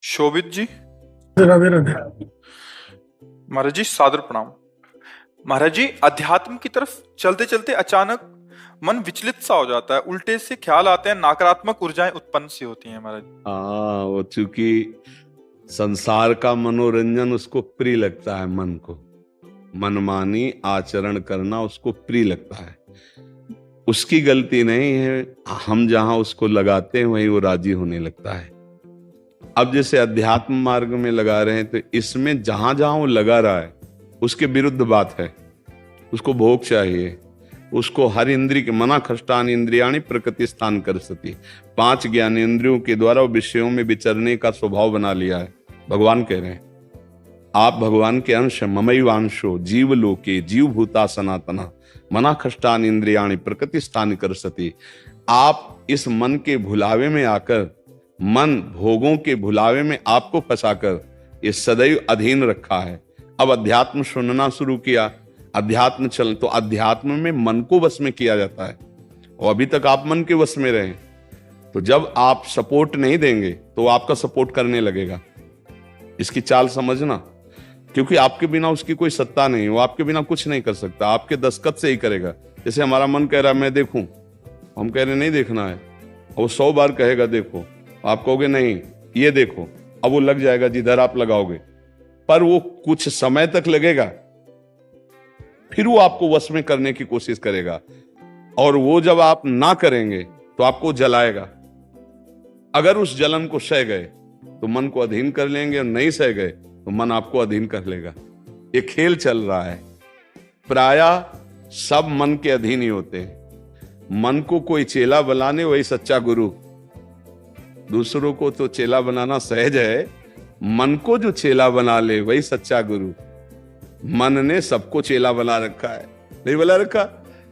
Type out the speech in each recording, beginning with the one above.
शोभित जी। राधे राधे। महाराज जी सादर प्रणाम। महाराज जी, अध्यात्म की तरफ चलते चलते अचानक मन विचलित सा हो जाता है, उल्टे से ख्याल आते हैं, नकारात्मक ऊर्जाएं उत्पन्न सी होती हैं महाराज। हाँ, वो चूंकि संसार का मनोरंजन उसको प्रिय लगता है, मन को मनमानी आचरण करना उसको प्रिय लगता है। उसकी गलती नहीं है, हम जहां उसको लगाते हैं वहीं वो राजी होने लगता है। अब जैसे अध्यात्म मार्ग में लगा रहे हैं तो इसमें जहां जहां वो लगा रहा है उसके विरुद्ध बात है। उसको भोग चाहिए, उसको हर इंद्रिय के मना खष्टान इंद्रियाणी प्रकृति स्थान कर सती, 5 ज्ञानेंद्रियों के द्वारा वो विषयों में विचरने का स्वभाव बना लिया है। भगवान कह रहे हैं आप भगवान के अंश, ममैवांशो जीव लोके जीव भूता सनातना मना खष्टान इंद्रियाणी प्रकृति स्थान कर सती। आप इस मन के भुलावे में आकर, मन भोगों के भुलावे में आपको फंसाकर ये सदैव अधीन रखा है। अब अध्यात्म सुनना शुरू किया, अध्यात्म चल तो अध्यात्म में मन को वश में किया जाता है और अभी तक आप मन के वश में रहे। तो जब आप सपोर्ट नहीं देंगे तो आपका सपोर्ट करने लगेगा। इसकी चाल समझना, क्योंकि आपके बिना उसकी कोई सत्ता नहीं, वो आपके बिना कुछ नहीं कर सकता, आपके दस्तखत से ही करेगा। जैसे हमारा मन कह रहा है मैं देखूं, हम कह रहे नहीं देखना है, वो 100 बार कहेगा देखो, आप कहोगे नहीं ये देखो, अब वो लग जाएगा जिधर आप लगाओगे, पर वो कुछ समय तक लगेगा, फिर वो आपको वश में करने की कोशिश करेगा। और वो जब आप ना करेंगे तो आपको जलाएगा। अगर उस जलन को सह गए तो मन को अधीन कर लेंगे, और नहीं सह गए तो मन आपको अधीन कर लेगा। ये खेल चल रहा है। प्रायः सब मन के अधीन ही होते हैं। मन को कोई चेला बनाने वही सच्चा गुरु। दूसरों को तो चेला बनाना सहज है, मन को जो चेला बना ले वही सच्चा गुरु। मन ने सबको चेला बना रखा है, नहीं बना रखा?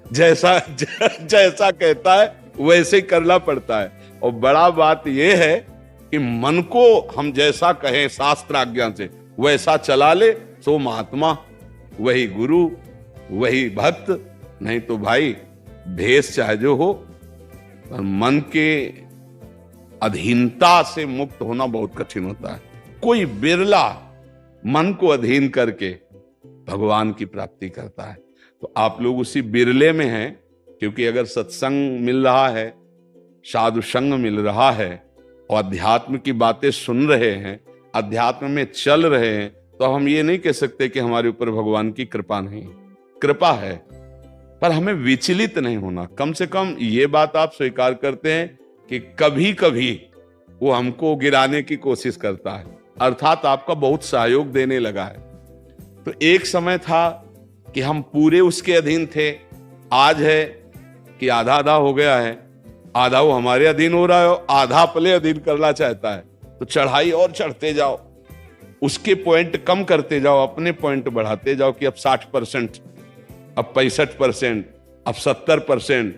जैसा जैसा कहता है वैसे ही करना पड़ता है। और बड़ा बात यह है कि मन को हम जैसा कहें शास्त्र आज्ञा से वैसा चला ले, सो महात्मा, वही गुरु, वही भक्त। नहीं तो भाई भेष चाहे जो हो, पर मन के अधीनता से मुक्त होना बहुत कठिन होता है। कोई बिरला मन को अधीन करके भगवान की प्राप्ति करता है। तो आप लोग उसी बिरले में हैं, क्योंकि अगर सत्संग मिल रहा है, साधु संग मिल रहा है और अध्यात्म की बातें सुन रहे हैं, अध्यात्म में चल रहे हैं, तो हम ये नहीं कह सकते कि हमारे ऊपर भगवान की कृपा नहीं। कृपा है, पर हमें विचलित नहीं होना। कम से कम ये बात आप स्वीकार करते हैं कि कभी कभी वो हमको गिराने की कोशिश करता है, अर्थात आपका बहुत सहयोग देने लगा है। तो एक समय था कि हम पूरे उसके अधीन थे, आज है कि आधा आधा हो गया है। आधा वो हमारे अधीन हो रहा है और आधा अपने अधीन करना चाहता है। तो चढ़ाई और चढ़ते जाओ, उसके पॉइंट कम करते जाओ, अपने पॉइंट बढ़ाते जाओ कि अब 60%, अब 65%, अब 70%।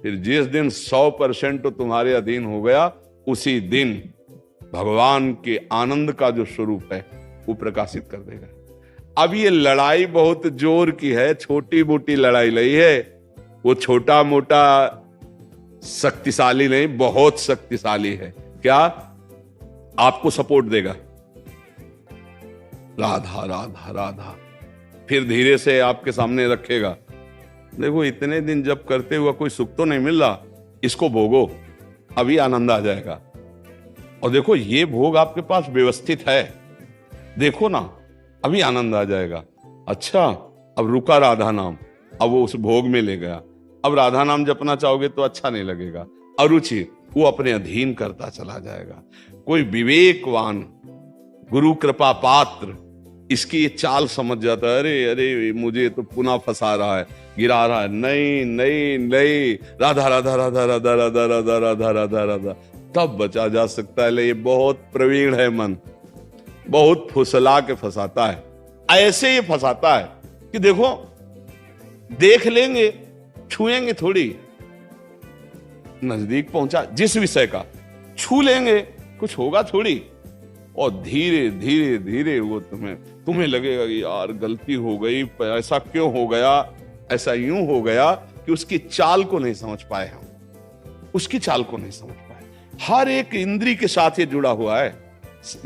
फिर जिस दिन 100% तो तुम्हारे अधीन हो गया, उसी दिन भगवान के आनंद का जो स्वरूप है वो प्रकाशित कर देगा। अब ये लड़ाई बहुत जोर की है, छोटी मोटी लड़ाई नहीं है। वो छोटा मोटा शक्तिशाली नहीं, बहुत शक्तिशाली है। क्या? आपको सपोर्ट देगा, राधा राधा राधा, फिर धीरे से आपके सामने रखेगा। देखो इतने दिन जब करते हुआ कोई सुख तो नहीं मिल रहा, इसको भोगो, अभी आनंद आ जाएगा। और देखो ये भोग आपके पास व्यवस्थित है, देखो ना, अभी आनंद आ जाएगा। अच्छा, अब रुका राधा नाम, अब वो उस भोग में ले गया। अब राधा नाम जपना चाहोगे तो अच्छा नहीं लगेगा, अरुचि, वो अपने अधीन करता चला जाएगा। कोई विवेकवान गुरु कृपा पात्र इसकी ये चाल समझ जाता है, अरे अरे मुझे तो पुनः फंसा रहा है, गिरा रहा है। नहीं नहीं नहीं, राधा राधा राधा राधा राधा राधा राधा राधा राधा, तब बचा जा सकता है। ले ये बहुत प्रवीण है मन, बहुत फुसला के फंसाता है। ऐसे ही फंसाता है कि देखो देख लेंगे, छुएंगे थोड़ी, नजदीक पहुंचा जिस विषय का, छू लेंगे, कुछ होगा थोड़ी, और धीरे धीरे धीरे वो तुम्हें लगेगा कि यार गलती हो गई, ऐसा क्यों हो गया, ऐसा यूं हो गया कि उसकी चाल को नहीं समझ पाए हम, उसकी चाल को नहीं समझ पाए। हर एक इंद्री के साथ ये जुड़ा हुआ है।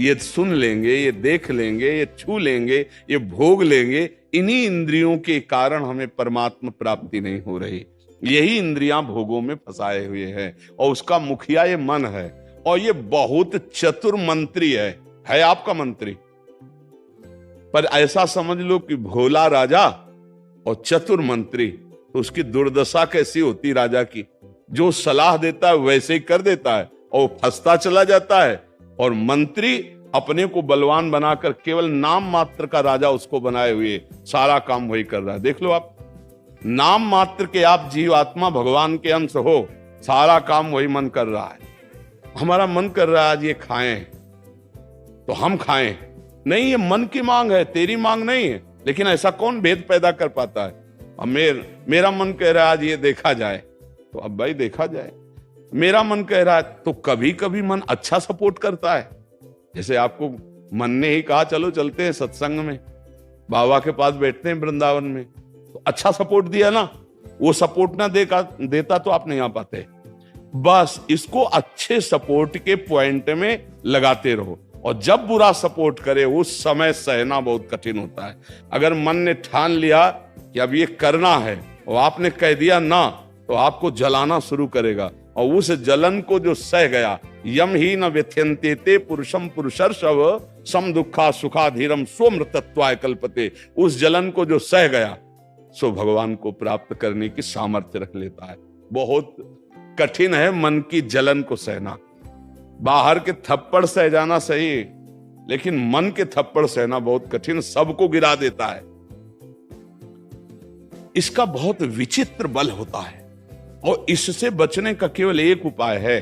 ये सुन लेंगे, ये देख लेंगे, ये छू लेंगे, ये भोग लेंगे, इन्हीं इंद्रियों के कारण हमें परमात्मा प्राप्ति नहीं हो रही। यही इंद्रियां भोगों में फंसाए हुए हैं और उसका मुखिया ये मन है। और ये बहुत चतुर मंत्री है आपका मंत्री। पर ऐसा समझ लो कि भोला राजा और चतुर मंत्री, तो उसकी दुर्दशा कैसी होती राजा की। जो सलाह देता है वैसे ही कर देता है और वो फंसता चला जाता है। और मंत्री अपने को बलवान बनाकर केवल नाम मात्र का राजा उसको बनाए हुए सारा काम वही कर रहा है। देख लो आप, नाम मात्र के आप जीवात्मा भगवान के अंश हो, सारा काम वही मन कर रहा है। हमारा मन कर रहा है आज ये खाएं तो हम खाएं, नहीं ये मन की मांग है, तेरी मांग नहीं है। लेकिन ऐसा कौन भेद पैदा कर पाता है। अब मेरा मन कह रहा है आज ये देखा जाए, तो अब भाई देखा जाए। मेरा मन कह रहा है, तो कभी कभी मन अच्छा सपोर्ट करता है। जैसे आपको मन ने ही कहा चलो चलते हैं सत्संग में, बाबा के पास बैठते हैं वृंदावन में, तो अच्छा सपोर्ट दिया ना। वो सपोर्ट ना देता तो आप नहीं आ पाते। बस इसको अच्छे सपोर्ट के पॉइंट में लगाते रहो। और जब बुरा सपोर्ट करे उस समय सहना बहुत कठिन होता है। अगर मन ने ठान लिया कि अब ये करना है और आपने कह दिया ना, तो आपको जलाना शुरू करेगा। और उस जलन को जो सह गया, यम ही न व्यथ्यन्ते ते पुरुषम पुरुषर्षव सम दुखा सुखा धीरम स्वमृतत्वाय कल्पते, उस जलन को जो सह गया सो भगवान को प्राप्त करने की सामर्थ्य रख लेता है। बहुत कठिन है मन की जलन को सहना। बाहर के थप्पड़ सह जाना सही, लेकिन मन के थप्पड़ सहना बहुत कठिन, सबको गिरा देता है। इसका बहुत विचित्र बल होता है और इससे बचने का केवल एक उपाय है,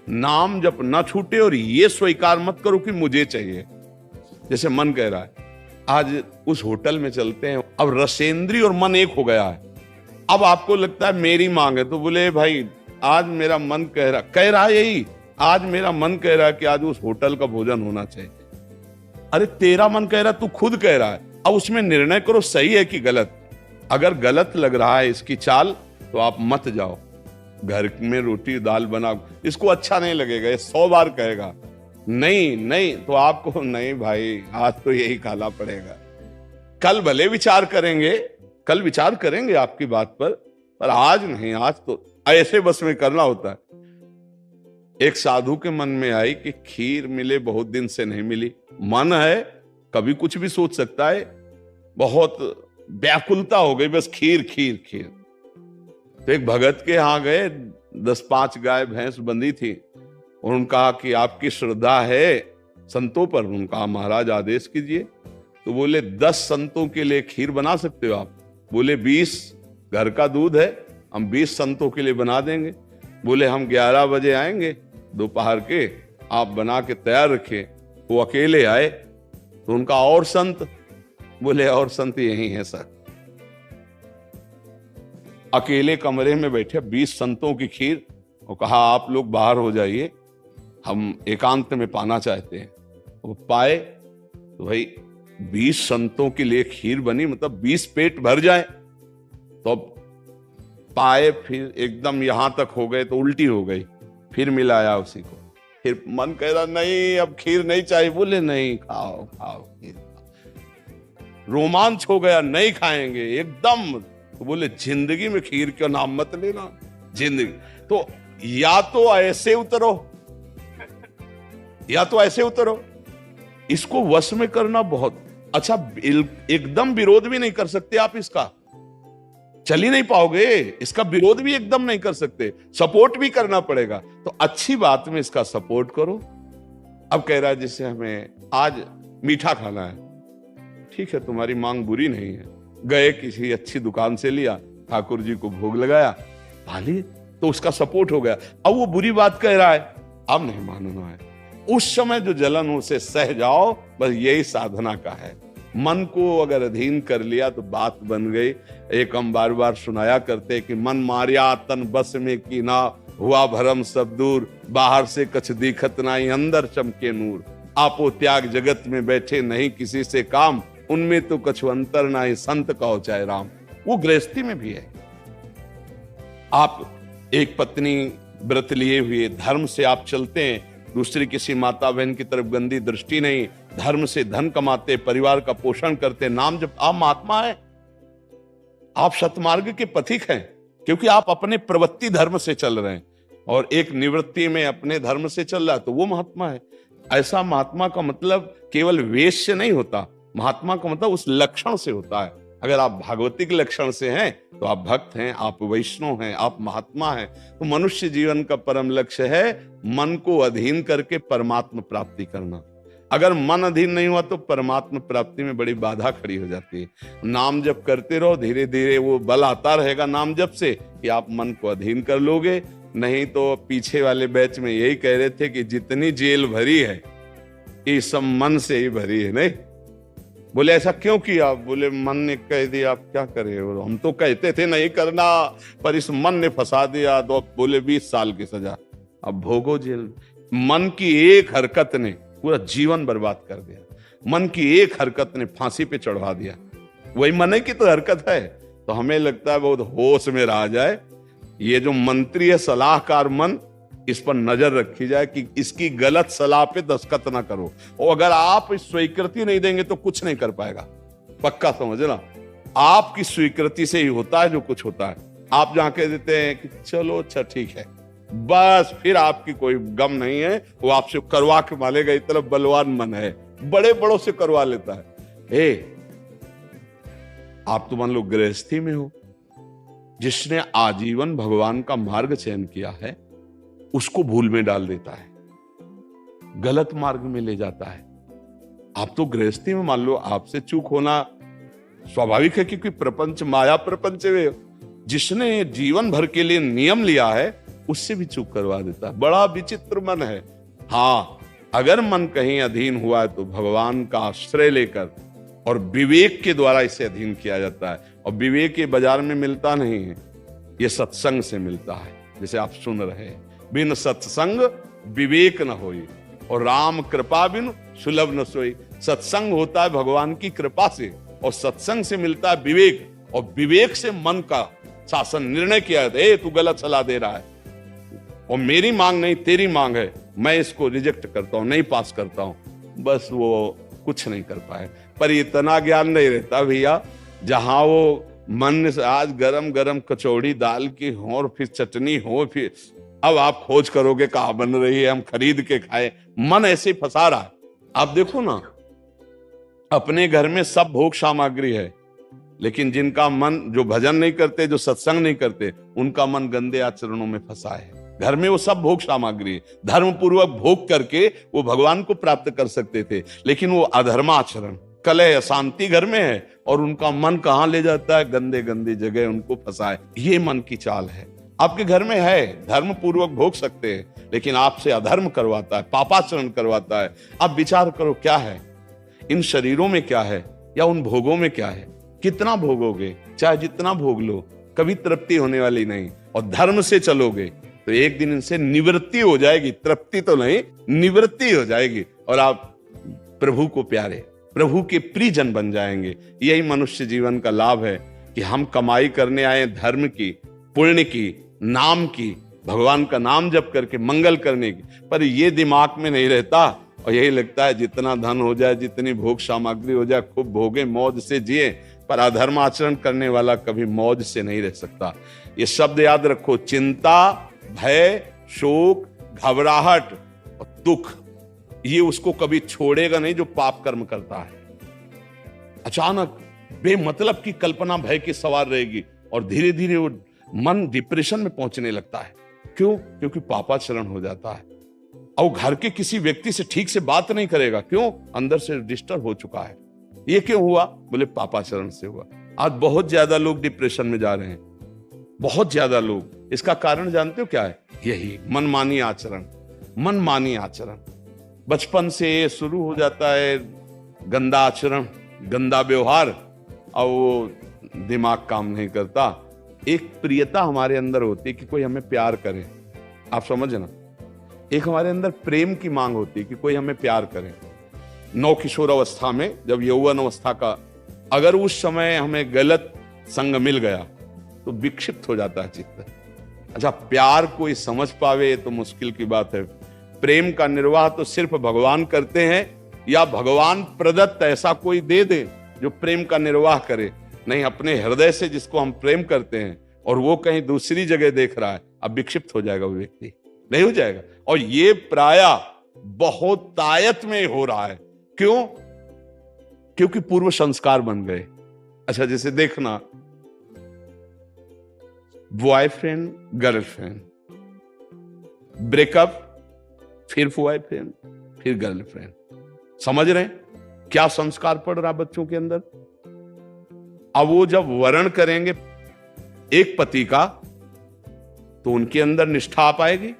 नाम जप न छूटे और ये स्वीकार मत करो कि मुझे चाहिए। जैसे मन कह रहा है आज उस होटल में चलते हैं, अब रसेंद्री और मन एक हो गया है। अब आपको लगता है मेरी मांग है, तो बोले भाई आज मेरा मन कह रहा है यही, आज मेरा मन कह रहा है कि आज उस होटल का भोजन होना चाहिए। अरे तेरा मन कह रहा है, तू खुद कह रहा है, अब उसमें निर्णय करो सही है कि गलत। अगर गलत लग रहा है इसकी चाल तो आप मत जाओ। घर में रोटी दाल बनाओ, इसको अच्छा नहीं लगेगा, ये 100 बार कहेगा नहीं नहीं, तो आपको नहीं भाई आज तो यही खाना पड़ेगा। कल भले विचार करेंगे, कल विचार करेंगे आपकी बात पर आज नहीं, आज तो ऐसे बस में करना होता है। एक साधु के मन में आई कि खीर मिले, बहुत दिन से नहीं मिली। मन है कभी कुछ भी सोच सकता है, बहुत व्याकुलता हो गई, बस खीर खीर खीर। तो एक भगत के यहां गए, 10-5 गाय भैंस बंधी थी। उन्होंने कहा कि आपकी श्रद्धा है संतों पर। उन्होंने कहा महाराज आदेश कीजिए। तो बोले 10 संतों के लिए खीर बना सकते हो आप? बोले 20, घर का दूध है, हम 20 संतों के लिए बना देंगे। बोले हम 11 बजे आएंगे दोपहर के, आप बना के तैयार रखे। वो अकेले आए तो उनका और संत, बोले और संत यही है सर। अकेले कमरे में बैठे 20 संतों की खीर, और कहा आप लोग बाहर हो जाइए, हम एकांत में पाना चाहते हैं। वो पाए तो भाई 20 संतों के लिए खीर बनी, मतलब 20 पेट भर जाए। तो अब पाए, फिर एकदम यहां तक हो गए तो उल्टी हो गई, फिर मिलाया उसी को। फिर मन कह रहा नहीं अब खीर नहीं चाहिए। बोले नहीं खाओ खाओ खीर। रोमांच हो गया, नहीं खाएंगे एकदम। तो बोले जिंदगी में खीर का नाम मत लेना, जिंदगी। तो या तो ऐसे उतरो, या तो ऐसे उतरो। इसको वश में करना बहुत अच्छा। एकदम विरोध भी नहीं कर सकते आप इसका, चल ही नहीं पाओगे। इसका विरोध भी एकदम नहीं कर सकते, सपोर्ट भी करना पड़ेगा। तो अच्छी बात में इसका सपोर्ट करो। अब कह रहा है जैसे हमें आज मीठा खाना है, ठीक है तुम्हारी मांग बुरी नहीं है। गए किसी अच्छी दुकान से लिया, ठाकुर जी को भोग लगाया, पाली, तो उसका सपोर्ट हो गया। अब वो बुरी बात कह रहा है, अब नहीं मानना है। उस समय जो जलन हो उसे सह जाओ, बस यही साधना का है। मन को अगर अधीन कर लिया तो बात बन गई। एक हम बार बार सुनाया करते कि मन मारिया तन बस में की ना, हुआ भरम सब दूर, बाहर से कछ दिखत नाई, अंदर चमके नूर। आपो त्याग जगत में बैठे नहीं किसी से काम, उनमें तो कछु अंतर नाई, संत कहो चाहे राम। वो गृहस्थी में भी है। आप एक पत्नी व्रत लिए हुए धर्म से आप चलते हैं, दूसरी किसी माता बहन की तरफ गंदी दृष्टि नहीं, धर्म से धन कमाते, परिवार का पोषण करते, नाम जब आप महात्मा है, आप सतमार्ग के पथिक हैं, क्योंकि आप अपने प्रवृत्ति धर्म से चल रहे हैं और एक निवृत्ति में अपने धर्म से चल रहा है, तो वो महात्मा है। ऐसा महात्मा का मतलब केवल वेश से नहीं होता, महात्मा का मतलब उस लक्षण से होता है। अगर आप भागवतिक लक्षण से हैं तो आप भक्त हैं, आप वैष्णव हैं, आप महात्मा हैं। तो मनुष्य जीवन का परम लक्ष्य है मन को अधीन करके परमात्मा प्राप्ति करना। अगर मन अधीन नहीं हुआ तो परमात्मा प्राप्ति में बड़ी बाधा खड़ी हो जाती है। नाम जप करते रहो, धीरे धीरे वो बल आता रहेगा नाम जप से कि आप मन को अधीन कर लोगे। नहीं तो पीछे वाले बैच में यही कह रहे थे कि जितनी जेल भरी है ये सब मन से ही भरी है। नहीं बोले ऐसा क्यों किया? बोले मन ने कह दिया, आप क्या करें, हम तो कहते थे नहीं करना पर इस मन ने फंसा दिया। तो बोले 20 साल की सजा, अब भोगो जेल। मन की एक हरकत ने पूरा जीवन बर्बाद कर दिया, मन की एक हरकत ने फांसी पे चढ़वा दिया। वही मन की तो हरकत है। तो हमें लगता है बहुत होश में रहा जाए, ये जो मंत्री है सलाहकार मन, इस पर नजर रखी जाए कि इसकी गलत सलाह पे दस्तखत ना करो। और अगर आप स्वीकृति नहीं देंगे तो कुछ नहीं कर पाएगा, पक्का समझना। आपकी स्वीकृति से ही होता है जो कुछ होता है। आप जहां कह देते हैं कि चलो अच्छा ठीक है, बस फिर आपकी कोई गम नहीं है, वो आपसे करवा के मानेगा। इतना बलवान मन है, बड़े बड़ों से करवा लेता है। आप तो मान लो गृहस्थी में हो, जिसने आजीवन भगवान का मार्ग चयन किया है उसको भूल में डाल देता है, गलत मार्ग में ले जाता है। आप तो गृहस्थी में मान लो आपसे चूक होना स्वाभाविक है, क्योंकि प्रपंच माया प्रपंच में जिसने जीवन भर के लिए नियम लिया है उससे भी चूक करवा देता है। बड़ा विचित्र मन है। हाँ, अगर मन कहीं अधीन हुआ है तो भगवान का आश्रय लेकर और विवेक के द्वारा इसे अधीन किया जाता है। और विवेक ये बाजार में मिलता नहीं है, ये सत्संग से मिलता है। जैसे आप सुन रहे हैं, बिन सत्संग विवेक न होई और राम कृपा बिन सुलभ न सोई। सत्संग होता है भगवान की कृपा से और सत्संग से मिलता है विवेक, और विवेक से मन का शासन निर्णय किया जाता है। तू गलत सलाह दे रहा है और मेरी मांग नहीं तेरी मांग है, मैं इसको रिजेक्ट करता हूं, नहीं पास करता हूं। बस वो कुछ नहीं कर पाए। पर इतना ज्ञान नहीं रहता भैया, जहां वो मन से आज गरम गरम कचौड़ी दाल की हो और फिर चटनी हो, फिर अब आप खोज करोगे कहां बन रही है, हम खरीद के खाए। मन ऐसे फंसा रहा है। आप देखो ना, अपने घर में सब भोग सामग्री है, लेकिन जिनका मन, जो भजन नहीं करते, जो सत्संग नहीं करते, उनका मन गंदे आचरणों में फंसा है। घर में वो सब भोग सामग्री है, धर्म पूर्वक भोग करके वो भगवान को प्राप्त कर सकते थे, लेकिन वो अधर्माचरण, कलह, अशांति घर में है और उनका मन कहां ले जाता है? गंदे गंदी जगह उनको फंसाए। ये मन की चाल है। आपके घर में है, धर्म पूर्वक भोग सकते हैं, लेकिन आपसे अधर्म करवाता है, पापाचरण करवाता है। आप विचार करो क्या है इन शरीरों में, क्या है या उन भोगों में क्या है? कितना भोगोगे? चाहे जितना भोग लो, कभी तृप्ति होने वाली नहीं। और धर्म से चलोगे तो एक दिन इनसे निवृत्ति हो जाएगी, तृप्ति तो नहीं, निवृत्ति हो जाएगी और आप प्रभु को प्यारे, प्रभु के प्रियजन बन जाएंगे। यही मनुष्य जीवन का लाभ है कि हम कमाई करने आए धर्म की, पुण्य की, नाम की, भगवान का नाम जप करके मंगल करने की, पर ये दिमाग में नहीं रहता और यही लगता है जितना धन हो जाए, जितनी भोग सामग्री हो जाए, खूब भोगे, मौज से जिए। पर अधर्म आचरण करने वाला कभी मौज से नहीं रह सकता। ये शब्द याद रखो, चिंता, भय, शोक, घबराहट और दुख, ये उसको कभी छोड़ेगा नहीं जो पाप कर्म करता है। अचानक बेमतलब की कल्पना भय की सवार रहेगी और धीरे धीरे वो मन डिप्रेशन में पहुंचने लगता है। क्यों? क्योंकि पापाचरण हो जाता है। और घर के किसी व्यक्ति से ठीक से बात नहीं करेगा। क्यों? अंदर से डिस्टर्ब हो चुका है। ये क्यों हुआ? बोले पापाचरण से हुआ। आज बहुत ज्यादा लोग डिप्रेशन में जा रहे हैं, बहुत ज्यादा लोग। इसका कारण जानते हो क्या है? यही मनमानी आचरण। मनमानी आचरण बचपन से शुरू हो जाता है, गंदा आचरण, गंदा व्यवहार, और वो दिमाग काम नहीं करता। एक प्रियता हमारे अंदर होती है कि कोई हमें प्यार करे, आप समझ ना। एक हमारे अंदर प्रेम की मांग होती है कि कोई हमें प्यार करे। नौ किशोर अवस्था में, जब यौवन अवस्था का, अगर उस समय हमें गलत संग मिल गया तो विक्षिप्त हो जाता है चित्त। अच्छा, प्यार कोई समझ पावे तो मुश्किल की बात है। प्रेम का निर्वाह तो सिर्फ भगवान करते हैं, या भगवान प्रदत्त ऐसा कोई दे दे जो प्रेम का निर्वाह करे। नहीं, अपने हृदय से जिसको हम प्रेम करते हैं और वो कहीं दूसरी जगह देख रहा है, अब विक्षिप्त हो जाएगा वो व्यक्ति, नहीं हो जाएगा। और ये प्रायः बहुत तायत में हो रहा है। क्यों? क्योंकि पूर्व संस्कार बन गए। अच्छा, जैसे देखना, बॉयफ्रेंड गर्लफ्रेंड, ब्रेकअप, फिर बॉयफ्रेंड, फिर गर्लफ्रेंड। समझ रहे हैं क्या संस्कार पड़ रहा बच्चों के अंदर? अब वो जब वर्ण करेंगे एक पति का, तो उनके अंदर निष्ठा आ पाएगी,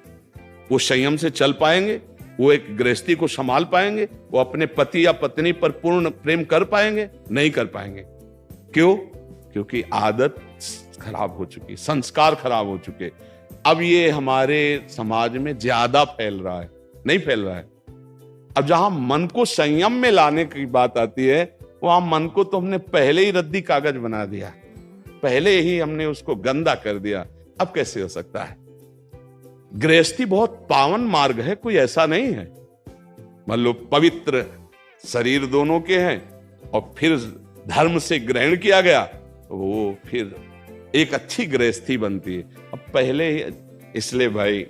वो संयम से चल पाएंगे, वो एक गृहस्थी को संभाल पाएंगे, वो अपने पति या पत्नी पर पूर्ण प्रेम कर पाएंगे? नहीं कर पाएंगे। क्यों? क्योंकि आदत खराब हो चुकी, संस्कार खराब हो चुके। अब ये हमारे समाज में ज्यादा फैल रहा है, नहीं फैल रहा है। अब जहां मन को संयम में लाने की बात आती है, वहां मन को तो हमने पहले ही रद्दी कागज बना दिया, पहले ही हमने उसको गंदा कर दिया। अब कैसे हो सकता है? गृहस्थी बहुत पावन मार्ग है, कोई ऐसा नहीं है। मतलब पवित्र शरीर दोनों के हैं और फिर धर्म से ग्रहण किया गया, तो वो फिर एक अच्छी गृहस्थी बनती है। अब पहले ही, इसलिए भाई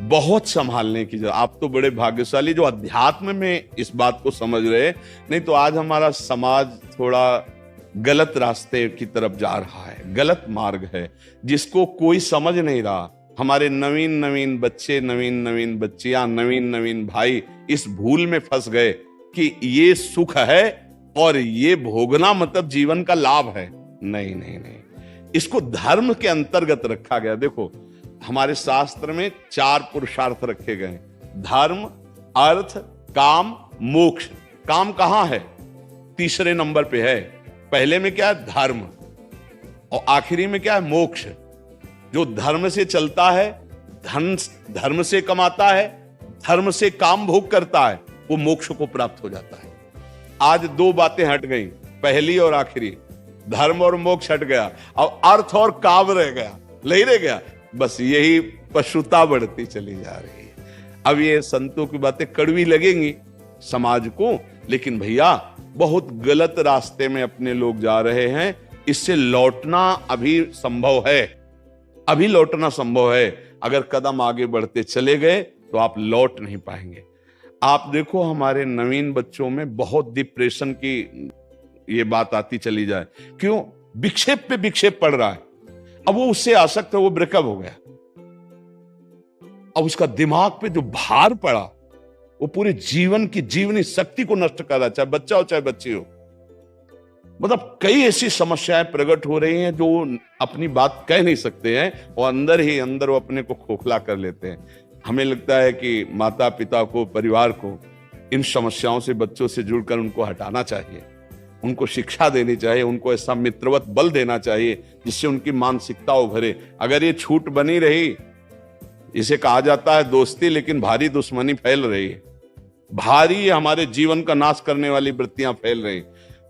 बहुत संभालने की जरूरत। आप तो बड़े भाग्यशाली जो अध्यात्म में इस बात को समझ रहे, नहीं तो आज हमारा समाज थोड़ा गलत रास्ते की तरफ जा रहा है, गलत मार्ग है जिसको कोई समझ नहीं रहा। हमारे नवीन नवीन बच्चे, नवीन नवीन बच्चियां, नवीन नवीन भाई इस भूल में फंस गए कि ये सुख है और ये भोगना मतलब जीवन का लाभ है। नहीं नहीं नहीं, इसको धर्म के अंतर्गत रखा गया। देखो, हमारे शास्त्र में 4 पुरुषार्थ रखे गए, धर्म, अर्थ, काम, मोक्ष। काम कहां है? तीसरे नंबर पे है। पहले में क्या है? धर्म, और आखिरी में क्या है? मोक्ष। जो धर्म से चलता है, धन धर्म से कमाता है, धर्म से काम भोग करता है, वो मोक्ष को प्राप्त हो जाता है। आज 2 बातें हट गई, पहली और आखिरी, धर्म और मोक्ष हट गया, अब अर्थ और काम रह गया, नहीं रह गया। बस यही पशुता बढ़ती चली जा रही है। अब ये संतों की बातें कड़वी लगेंगी समाज को, लेकिन भैया बहुत गलत रास्ते में अपने लोग जा रहे हैं। इससे लौटना अभी संभव है, अभी लौटना संभव है। अगर कदम आगे बढ़ते चले गए तो आप लौट नहीं पाएंगे। आप देखो, हमारे नवीन बच्चों में बहुत डिप्रेशन की ये बात आती चली जाए। क्यों? विक्षेप पे विक्षेप पड़ रहा है। अब वो उससे आसक्त है, वो ब्रेकअप हो गया, अब उसका दिमाग पे जो भार पड़ा वो पूरे जीवन की जीवनी शक्ति को नष्ट कर रहा, चाहे बच्चा हो चाहे बच्ची हो। मतलब कई ऐसी समस्याएं प्रकट हो रही हैं जो अपनी बात कह नहीं सकते हैं और अंदर ही अंदर वो अपने को खोखला कर लेते हैं। हमें लगता है कि माता पिता को, परिवार को इन समस्याओं से, बच्चों से जुड़कर उनको हटाना चाहिए, उनको शिक्षा देनी चाहिए, उनको ऐसा मित्रवत बल देना चाहिए जिससे उनकी मानसिकता उभरे। अगर ये छूट बनी रही, इसे कहा जाता है दोस्ती, लेकिन भारी दुश्मनी फैल रही है, भारी हमारे जीवन का नाश करने वाली वृत्तियां फैल रही।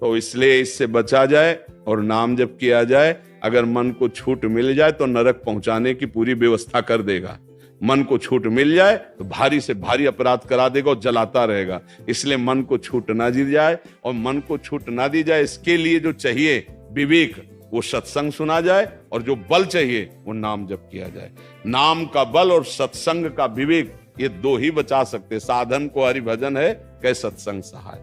तो इसलिए इससे बचा जाए और नाम जप किया जाए। अगर मन को छूट मिल जाए तो नरक पहुंचाने की पूरी व्यवस्था कर देगा। मन को छूट मिल जाए तो भारी से भारी अपराध करा देगा और जलाता रहेगा। इसलिए मन को छूट ना दी जाए, और मन को छूट ना दी जाए इसके लिए जो चाहिए विवेक, वो सत्संग सुना जाए, और जो बल चाहिए वो नाम जप किया जाए। नाम का बल और सत्संग का विवेक, ये 2 ही बचा सकते। साधन को हरि भजन है, कै सत्संग सहाय।